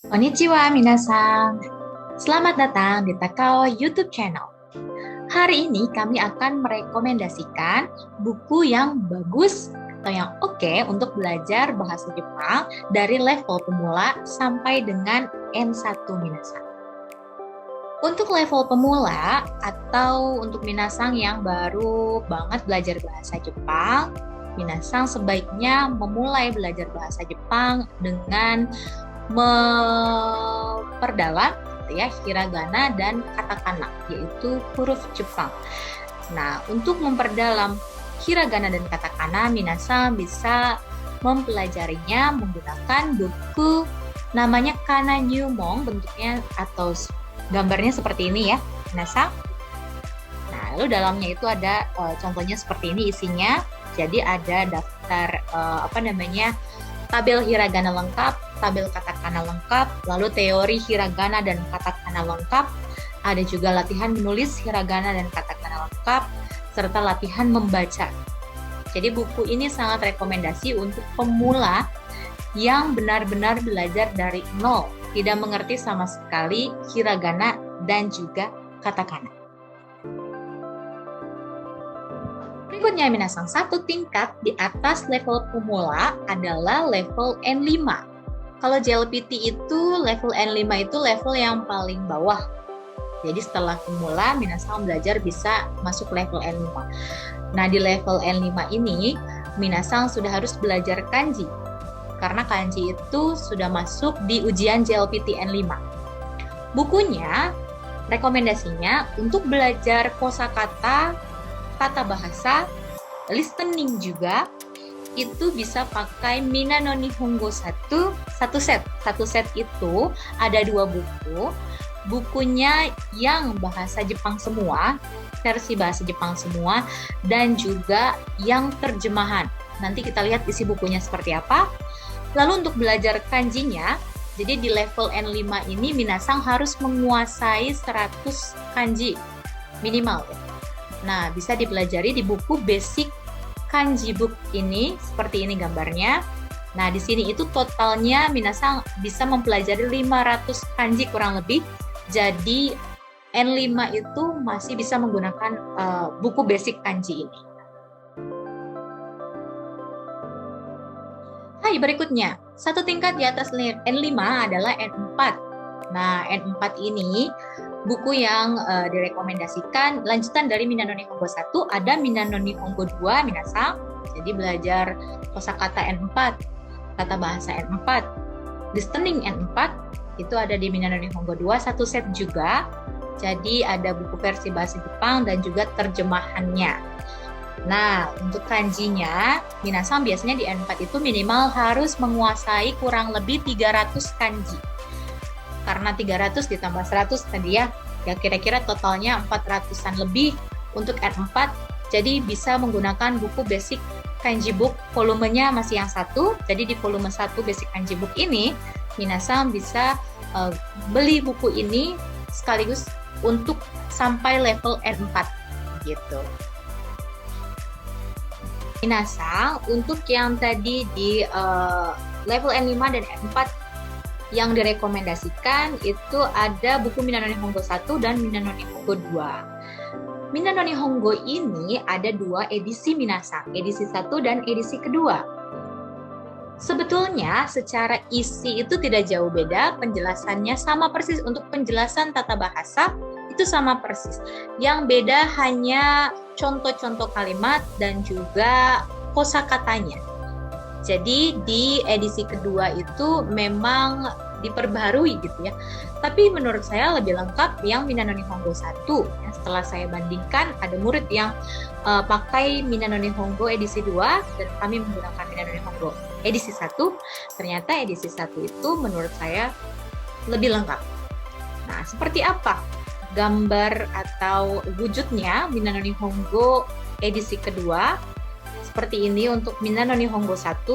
Konnichiwa minasan. Selamat datang di Takao YouTube channel. Hari ini kami akan merekomendasikan buku yang bagus atau yang oke untuk belajar bahasa Jepang dari level pemula sampai dengan N1 minasan. Untuk level pemula atau untuk minasang yang baru banget belajar bahasa Jepang, minasang sebaiknya memulai belajar bahasa Jepang dengan memperdalam gitu ya, hiragana dan katakana, yaitu huruf Jepang. Nah, untuk memperdalam hiragana dan katakana, minasang bisa mempelajarinya menggunakan buku namanya Kana Nyumong, bentuknya atau gambarnya seperti ini ya, minasang. Nah, lalu dalamnya itu ada contohnya seperti ini isinya. Jadi ada daftar tabel hiragana lengkap, tabel katakana lengkap, lalu teori hiragana dan katakana lengkap, ada juga latihan menulis hiragana dan katakana lengkap, serta latihan membaca. Jadi buku ini sangat rekomendasi untuk pemula yang benar-benar belajar dari nol, tidak mengerti sama sekali hiragana dan juga katakana. Berikutnya minasang, satu tingkat di atas level pemula adalah level N5. Kalau JLPT itu level N5 itu level yang paling bawah. Jadi setelah pemula minasang belajar bisa masuk level N5. Nah, di level N5 ini minasang sudah harus belajar kanji. Karena kanji itu sudah masuk di ujian JLPT N5. Bukunya, rekomendasinya untuk belajar kosakata, tata bahasa, listening juga, itu bisa pakai Mina no Nihongo satu set. Satu set itu ada 2 buku. Bukunya yang bahasa Jepang semua, versi bahasa Jepang semua, dan juga yang terjemahan. Nanti kita lihat isi bukunya seperti apa. Lalu untuk belajar kanjinya, jadi di level N5 ini minasang harus menguasai 100 kanji minimal ya. Nah, bisa dipelajari di buku Basic Kanji Book ini, seperti ini gambarnya. Nah, di sini itu totalnya minasang bisa mempelajari 500 kanji kurang lebih. Jadi N5 itu masih bisa menggunakan buku Basic Kanji ini. Hai, berikutnya, satu tingkat di atas N5 adalah N4. Nah, N4 ini buku yang direkomendasikan lanjutan dari Mina no Nihongo 1, ada Mina no Nihongo 2 minasang. Jadi belajar kosakata N4, tata bahasa N4, listening N4 itu ada di Mina no Nihongo 2, satu set juga. Jadi ada buku versi bahasa Jepang dan juga terjemahannya. Nah, untuk kanjinya minasang biasanya di N4 itu minimal harus menguasai kurang lebih 300 kanji. Karena 300 ditambah 100 tadi ya kira-kira totalnya 400-an lebih untuk N4. Jadi bisa menggunakan buku Basic Kanji Book, volumenya masih yang satu. Jadi di volume 1 Basic Kanji Book ini, minasang bisa beli buku ini sekaligus untuk sampai level N4 gitu. Minasang, untuk yang tadi di level N5 dan N4 yang direkomendasikan itu ada buku Mina no Nihongo 1 dan Mina no Nihongo 2. Mina no Nihongo ini ada 2 edisi minasang, edisi 1 dan edisi kedua. Sebetulnya secara isi itu tidak jauh beda, penjelasannya sama persis. Untuk penjelasan tata bahasa itu sama persis. Yang beda hanya contoh-contoh kalimat dan juga kosakatanya. Jadi di edisi kedua itu memang diperbarui gitu ya. Tapi menurut saya lebih lengkap yang Mina no Nihongo 1. Ya, setelah saya bandingkan, ada murid yang pakai Mina no Nihongo edisi 2 dan kami menggunakan Mina no Nihongo edisi 1. Ternyata edisi 1 itu menurut saya lebih lengkap. Nah, seperti apa gambar atau wujudnya Mina no Nihongo edisi kedua? Seperti ini untuk Mina no Nihongo 1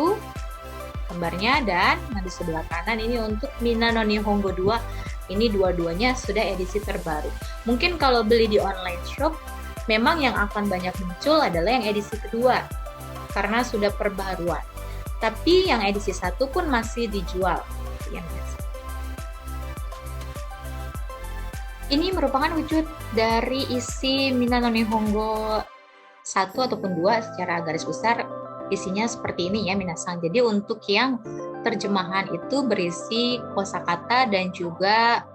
gambarnya, dan di sebelah kanan ini untuk Mina no Nihongo 2. Ini dua-duanya sudah edisi terbaru. Mungkin kalau beli di online shop, memang yang akan banyak muncul adalah yang edisi kedua karena sudah perbaharuan. Tapi yang edisi 1 pun masih dijual. Yang biasa. Ini merupakan wujud dari isi Minano Nihongo 1 ataupun 2 secara garis besar isinya seperti ini ya minasang. Jadi untuk yang terjemahan itu berisi kosakata dan juga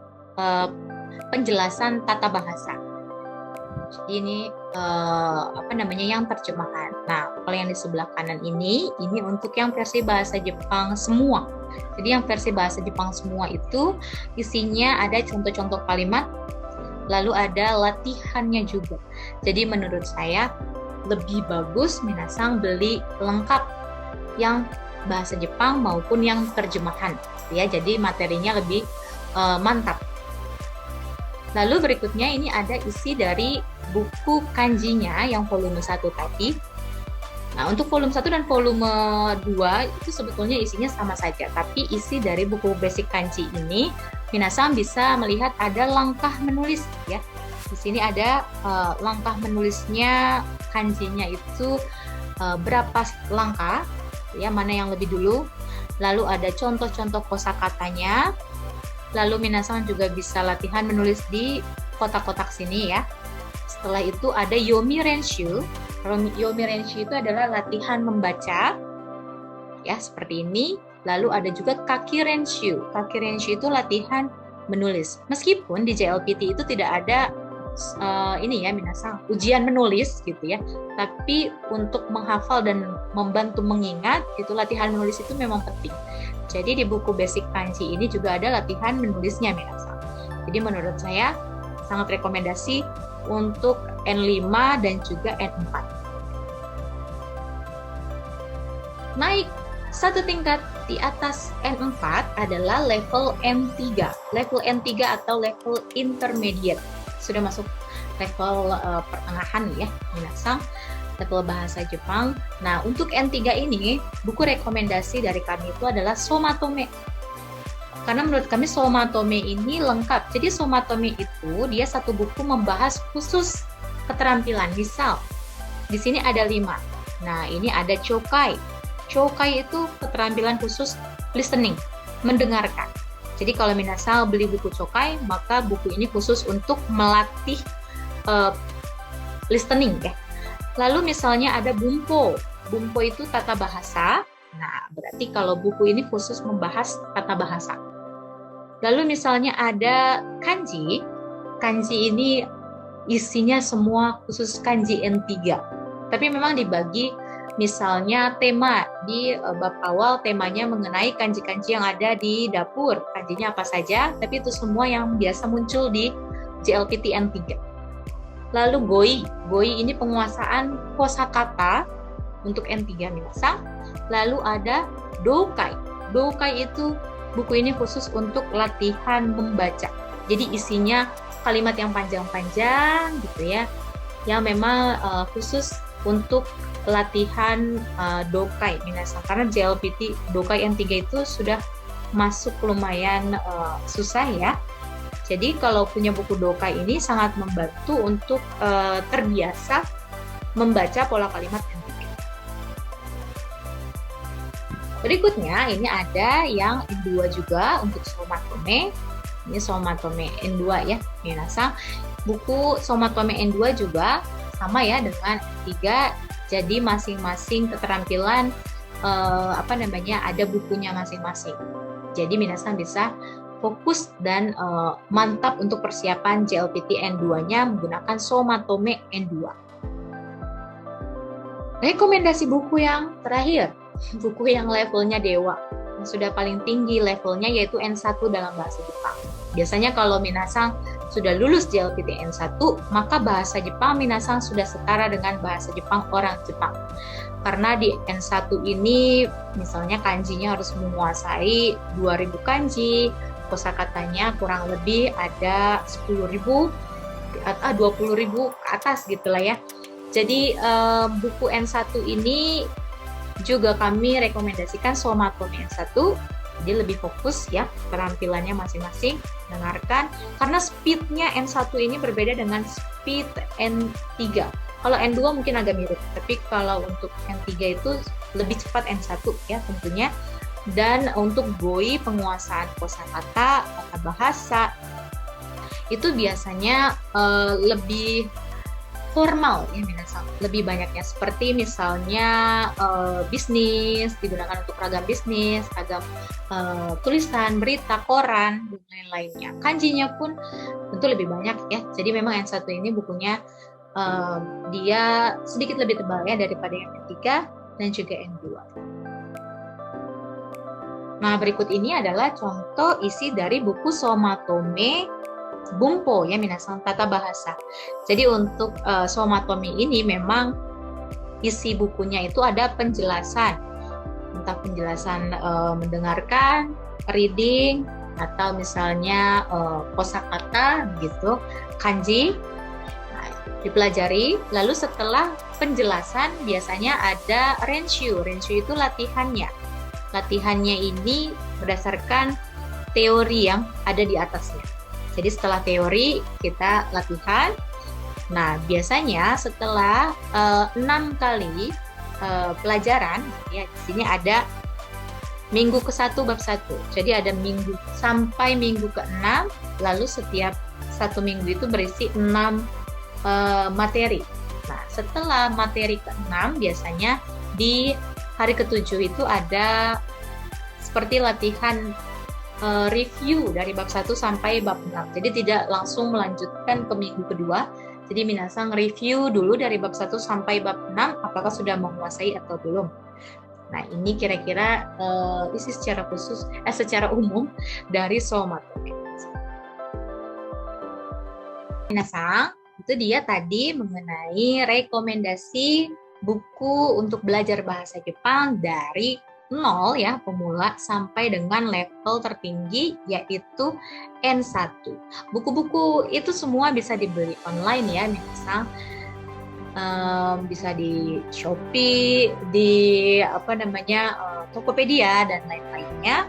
penjelasan tata bahasa. Jadi ini yang terjemahan. Nah, kalau yang di sebelah kanan ini untuk yang versi bahasa Jepang semua. Jadi yang versi bahasa Jepang semua itu isinya ada contoh-contoh kalimat, lalu ada latihannya juga. Jadi menurut saya lebih bagus minasang beli lengkap yang bahasa Jepang maupun yang terjemahan ya. Jadi materinya lebih mantap. Lalu berikutnya ini ada isi dari buku kanjinya yang volume 1 tadi. Nah, untuk volume 1 dan volume 2 itu sebetulnya isinya sama saja, tapi isi dari buku basic kanji ini minasang bisa melihat ada langkah menulis ya. Di sini ada langkah menulisnya kanjinya itu berapa langkah ya, mana yang lebih dulu. Lalu ada contoh-contoh kosakatanya. Lalu minasang juga bisa latihan menulis di kotak-kotak sini ya. Setelah itu ada Yomi Renshu. Yomi Renshu itu adalah latihan membaca ya, seperti ini. Lalu ada juga Kaki Renshu. Kaki Renshu itu latihan menulis. Meskipun di JLPT itu tidak ada minasang ujian menulis gitu ya. Tapi untuk menghafal dan membantu mengingat itu latihan menulis itu memang penting. Jadi di buku basic kanji ini juga ada latihan menulisnya minasang. Jadi menurut saya sangat rekomendasi untuk N5 dan juga N4. Naik satu tingkat di atas N4 adalah level N3. Level N3 atau level intermediate. Sudah masuk level pertengahan ya minasang, level bahasa Jepang. Nah, untuk N3 ini, buku rekomendasi dari kami itu adalah Somatome. Karena menurut kami Somatome ini lengkap. Jadi Somatome itu dia satu buku membahas khusus keterampilan. Misal, di sini ada 5. Nah, ini ada Chokai. Chokai itu keterampilan khusus listening, mendengarkan. Jadi kalau minasang beli buku Chokai, maka buku ini khusus untuk melatih listening ya. Lalu misalnya ada Bumpo. Bumpo itu tata bahasa. Nah, berarti kalau buku ini khusus membahas tata bahasa. Lalu misalnya ada kanji. Kanji ini isinya semua khusus kanji N3. Tapi memang dibagi misalnya tema. Di bab awal temanya mengenai kanji-kanji yang ada di dapur. Kanjinya apa saja, tapi itu semua yang biasa muncul di JLPT N3. Lalu Goi ini penguasaan kosakata untuk N3 minasang. Lalu ada Doukai. Doukai itu buku ini khusus untuk latihan membaca. Jadi isinya kalimat yang panjang-panjang gitu ya, yang memang khusus untuk latihan Doukai minasang. Karena JLPT Doukai N3 itu sudah masuk lumayan susah ya. Jadi kalau punya buku Doukai ini sangat membantu untuk terbiasa membaca pola kalimat N3. Berikutnya ini ada yang N2 juga untuk Somatome. Ini Somatome N2 ya, minasang. Buku Somatome N2 juga sama ya dengan N3. Jadi masing-masing keterampilan ada bukunya masing-masing. Jadi minasang bisa fokus dan mantap untuk persiapan JLPT N2-nya menggunakan Somatome N2. Rekomendasi buku yang terakhir, buku yang levelnya dewa, yang sudah paling tinggi levelnya yaitu N1 dalam bahasa Jepang. Biasanya kalau minasang sudah lulus JLPT N1, maka bahasa Jepang minasang sudah setara dengan bahasa Jepang orang Jepang. Karena di N1 ini misalnya kanjinya harus menguasai 2000 kanji, kosakatanya kurang lebih ada 10.000 atau 20.000 ke atas gitulah ya. Jadi buku N1 ini juga kami rekomendasikan Somatome N1. Jadi lebih fokus ya keterampilannya masing-masing, dengarkan. Karena speednya N1 ini berbeda dengan speed N3. Kalau N2 mungkin agak mirip, tapi kalau untuk N3 itu lebih cepat N1 ya tentunya. Dan untuk Goi penguasaan kosakata, tata bahasa, itu biasanya lebih formal ya minasan, lebih banyaknya seperti misalnya bisnis digunakan untuk ragam bisnis, ragam tulisan, berita, koran dan lain-lainnya. Kanjinya pun tentu lebih banyak ya. Jadi memang yang satu ini bukunya dia sedikit lebih tebal ya daripada yang ketiga dan juga yang dua. Nah, berikut ini adalah contoh isi dari buku Somatome Bumpo ya minasan, tata bahasa. Jadi untuk Somatome ini memang isi bukunya itu ada penjelasan, entah penjelasan mendengarkan, reading, atau misalnya kosakata gitu, kanji, nah, dipelajari. Lalu setelah penjelasan biasanya ada renshu. Renshu itu latihannya. Latihannya ini berdasarkan teori yang ada di atasnya. Jadi setelah teori kita latihan. Nah, biasanya setelah 6 kali pelajaran, ya di sini ada minggu ke-1 bab 1. Jadi ada minggu sampai minggu ke-6, lalu setiap satu minggu itu berisi 6 materi. Nah, setelah materi ke-6 biasanya di hari ke-7 itu ada seperti latihan review dari bab 1 sampai bab 6. Jadi tidak langsung melanjutkan ke minggu kedua. Jadi minasan review dulu dari bab 1 sampai bab 6 apakah sudah menguasai atau belum. Nah, ini kira-kira isi secara khusus secara umum dari Somatome. Minasan, itu dia tadi mengenai rekomendasi buku untuk belajar bahasa Jepang dari 0 ya, pemula sampai dengan level tertinggi yaitu N1. Buku-buku itu semua bisa dibeli online ya, misal bisa di Shopee, di Tokopedia dan lain-lainnya.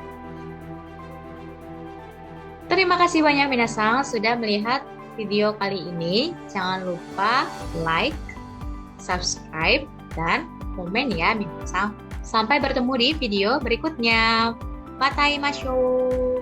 Terima kasih banyak minasan sudah melihat video kali ini. Jangan lupa like, subscribe, dan komen ya minasan. Sampai bertemu di video berikutnya. Batai masyo.